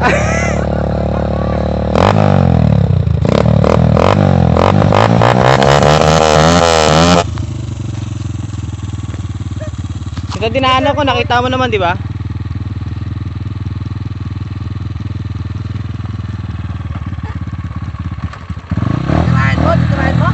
Ito dinaanan ko, nakita mo naman, di ba? Tirahin mo?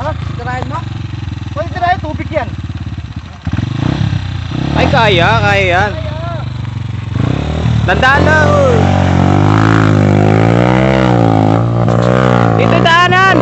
Ha? Tirahin mo? Pwede tirahin, tubig yan. Ay, kaya yan. Tandaan lang. Dito daanan.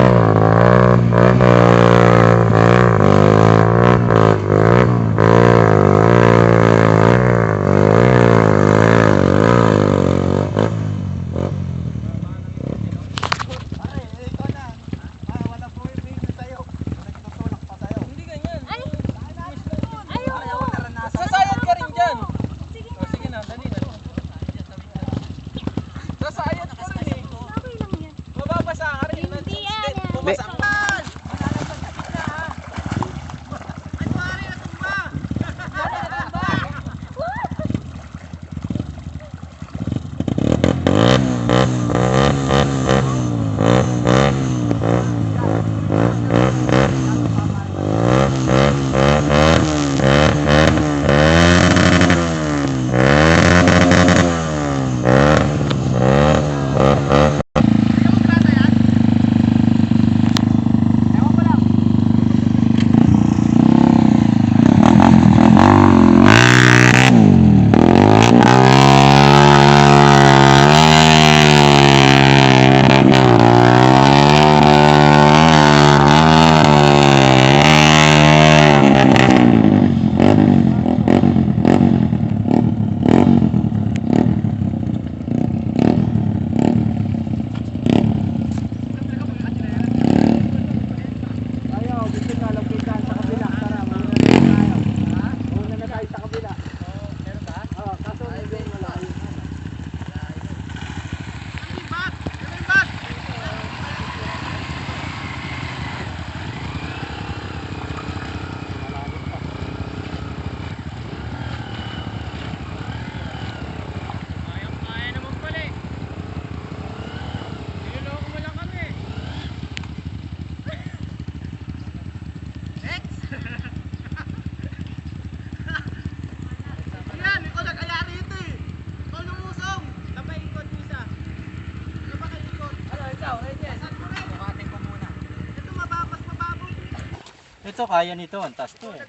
Ito kaya nito, ang taas to eh.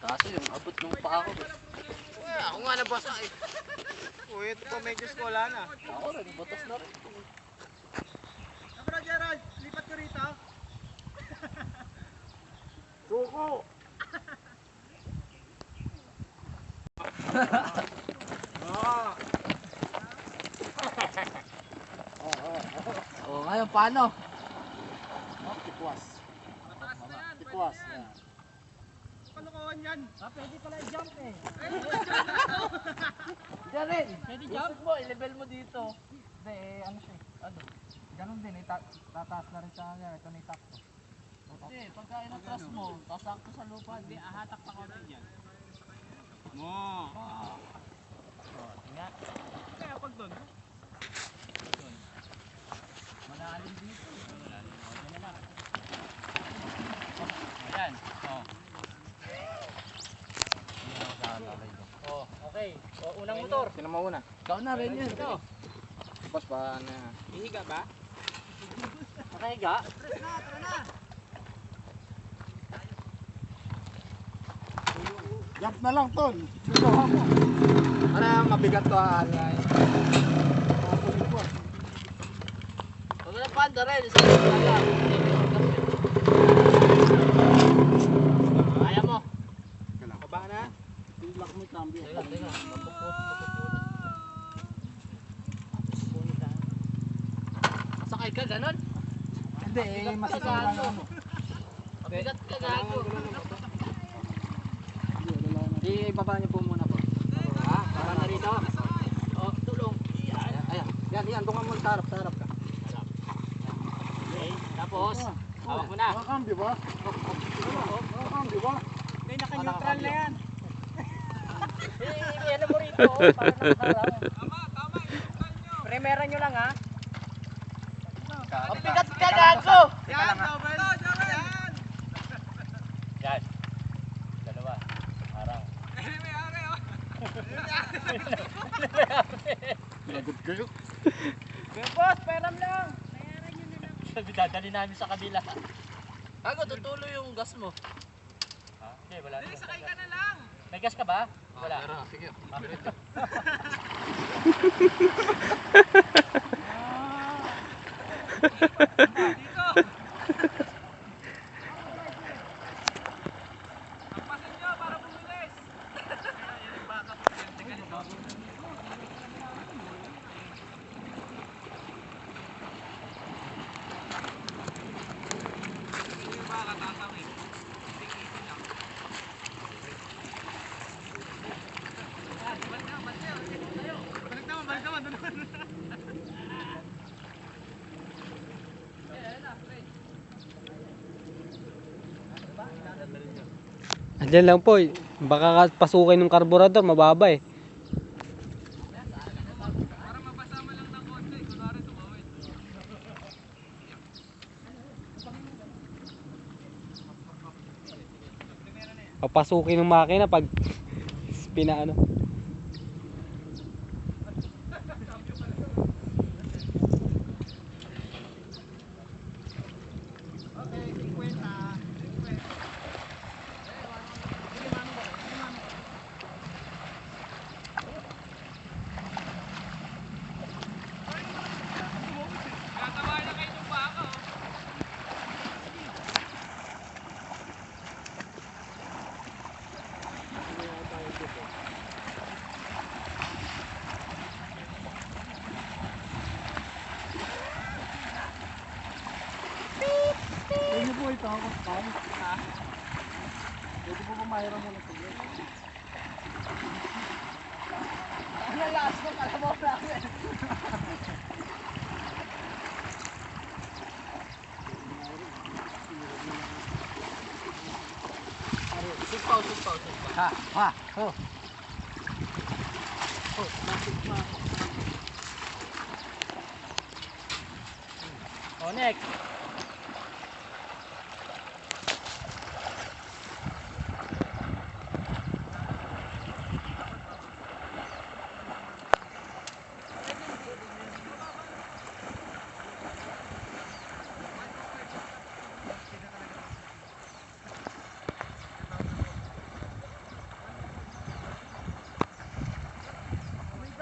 Kaso yung abot ng paa ko. Ako nga nabasa eh. Uy, ito pa medyo skola na. Ako rin, batas na rin. Bro Gerald, lipat ko rito. Suko! Oh, ngayon paano? Tikwas. Mataas na yan. Tikwas. Kalokohan yan. Pwede pala i-jump eh. Hindi rin. Pwede jump mo, i-level mo dito. Hindi, ano siya ano. Ganun din, tataas na rin sa kanya. Ito na itakto. Hindi, pagka inatras mo, tasakto sa lupa. Hindi, ahatak pa konti dyan. Mo. Tingnan. Kaya pag doon. Malalim dito. Ayan. Oh. Oh, okay. O, unang motor. Sino mauna? Ikaw na rin yun. Ito. Boss pa na. Ihiga ba? Nakahiga. Tara na. Jump na lang, Ton. Subuhan mo. Ano mabigat to ah. Huwag na panda rin. Sa iyo lang. Kaya mo. Baba na. Lock mo yung cambio. Teka. Masakay ka, ganon? Hindi eh, masakit lang ano. Mabigat ka, gago. Ibaba niyo po muna po. Ha? Para na rito. Oh, tulong. Ayan. Yan, doon ka muna sa harap ka. Okay, tapos, hawak mo na. Cambio ba? Cambio ba? Hindi, naka-neutral na yan. Ano mo rito, para nakaharap. Tama. kamera nyo lang ha. Ang bigat ka gago! Yan, Jobel! Yan! Yan. Dalawa. Arang. Lagot kayo. Boss, peram lang. Sabi dadali namin sa kabila. Gago, tutuloy yung gas mo. Ah, okay, wala na. Sakay ka na lang. May gas ka ba? Wala. Sige. Dito. Tampasin nyo para bumilis. Balik naman, doon. Andyan lang po. Baka pasukin ng karburador, mababa eh. Para mapasama lang ng konti, kunwari tumawid. Papasukin ng makina pag pinaano. Okay, 50. Tatawa na kayo ng baka, oh. Pwede po ito ako. Pwede po pumahiram mo na ito. Ano last mo, kalabaw namin. Sumpaw. Oh, next.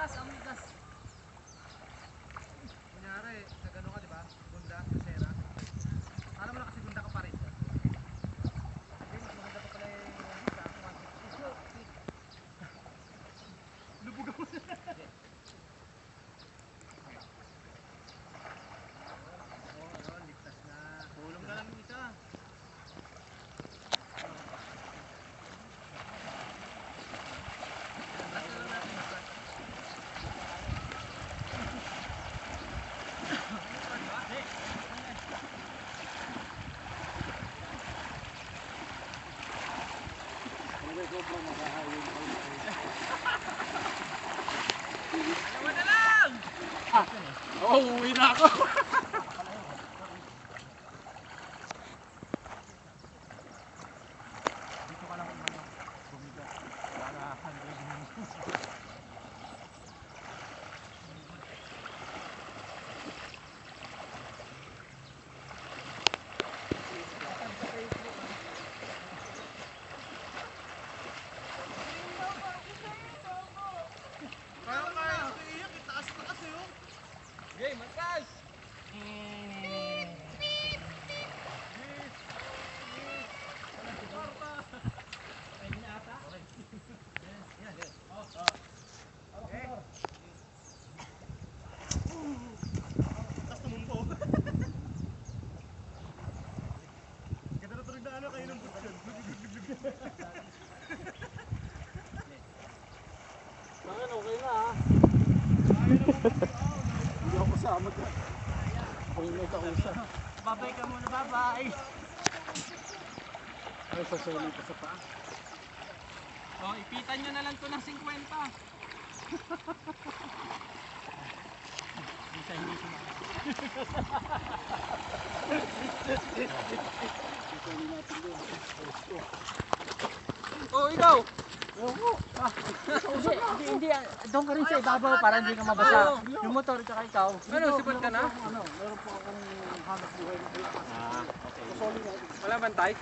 Amoy gas. Kunyari, nagano ka, di ba? Gunda, Lucera. Alam mo na kasi gunda ka pa rin. Hindi, mas maganda ka pala yung gunda. Lubog ako. Oo, ligtas na. Tulong na lang yung isa. Ano sobrang makahayin ko. Dalawa na lang! Oo, uwi na ako. Dito ka lang umano. Bumiga. Para 100 minutes. Kaya ko iiyak, itaas-taas eh oh. Game, magkas! Ganda na tuloy na ano kayo ng boots yun. Bakit okay na ha? Hindi ako kasama ka. Ako yung may kausap. Babay ka muna, babay! Ay, sasali pa sa paa. Oh, ipitan nyo na lang to ng 50. Oh, ikaw! Hindi, doon ka rin sa ibabaw para hindi ka mabasa. Yung motor tsaka ikaw. Ano, sipot ka na? Ano, meron po akong hanap buhay. Wala bantay?